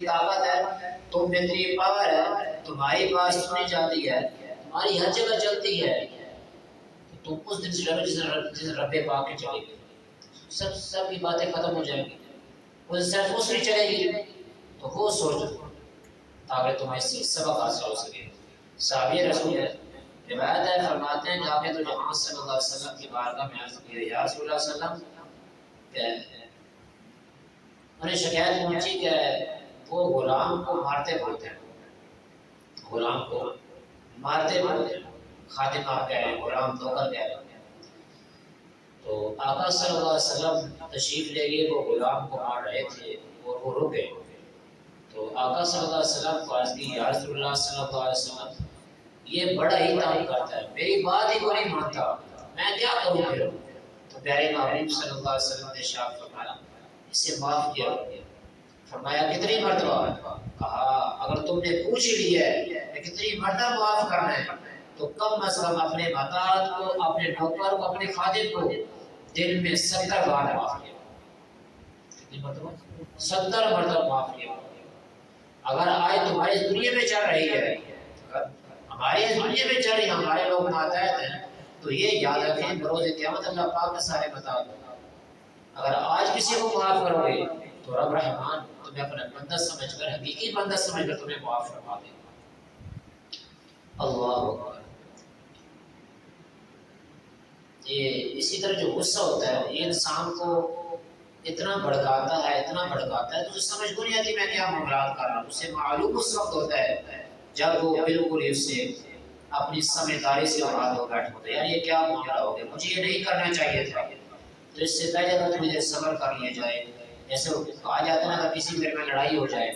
طاقت ہے، تم میں اتنی پاور ہے، تمہاری بات سنی جاتی ہے، تمہاری ہر جگہ چلتی ہے، تو تم اس دن سے ڈرو جس رب پاک کے چلے گی، سب کی باتیں ختم ہو جائیں گی، وہ صرف اس کی چلے گی، تو وہ سوچ تاکہ تمہیں اس سے سبق حاصل ہو سکے۔ صحابی رسول ہے، روایت ہے، فرماتے ہیں جا کے تو جہاں صلی اللہ علیہ وسلم کی بارگاہ میں عرض کی یا رسول اللہ صلی اللہ علیہ وسلم کہ انہیں شکایت پہنچی کہ وہ غلام کو مارتے بولتے ہیں، غلام کو مارتے بولتے ہیں، خادم آپ کہہ رہے ہیں، غلام نوکر کہہ رہے ہیں، تو آقا صلی اللہ علیہ وسلم تشریف لے گئے، وہ غلام کو مار رہے تھے اور وہ رکے، تو آقا صلی اللہ علیہ وسلم کو عرض کی یا رسول اللہ صلی اللہ علیہ وسلم یہ بڑا ہی تنگ کرتا ہے، میری بات ہی کو نہیں مانتا، میں کیا کروں پھر؟ تو پیارے محبوب صلی اللہ علیہ وسلم نے ارشاد فرمایا اسے معاف کیا، فرمایا کتنی مرتبہ؟ کہا اگر تم نے پوچھ لی ہے کہ کتنی مرتبہ معاف کرنا ہے تو کم از کم اپنے محتاج کو، اپنے نوکر کو، اپنے خادم کو دن میں 70 بار معاف کیا، کتنی مرتبہ؟ 70 مرتبہ معاف کیا۔ اگر آج تمہاری اس دنیا میں چل رہی ہے، ہماری اس دنیا میں چل رہی ہے، ہمارے لوگ ماتحت ہیں، تو یہ یاد رکھیں بروز قیامت اللہ پاک کا سارے بتا دو، اگر آج کسی کو معاف کرو گے تو رب رحمان تمہیں اپنا بندہ سمجھ کر، حقیقی بندہ سمجھ کر تمہیں معاف فرما دے گا۔ اللہ اکبر۔ یہ اسی طرح جو غصہ ہوتا ہے یہ انسان کو اتنا بھڑکاتا ہے، اتنا بھڑکاتا ہے تو سمجھ کو نہیں آتی میں کیا معاملات کر رہا ہوں، اسے معلوم اس وقت ہوتا ہے جب وہ بالکل اس سے اپنی سمجھداری سے مراد ہو بیٹھ ہوتا ہے، یار یہ کیا معاملہ ہو گیا، مجھے یہ نہیں کرنا چاہیے تھا، تو اس سے پہلے اگر تھوڑی دیر صبر کر لیا جائے، جیسے کہا جاتا ہے نا اگر کسی گھر میں لڑائی ہو جائے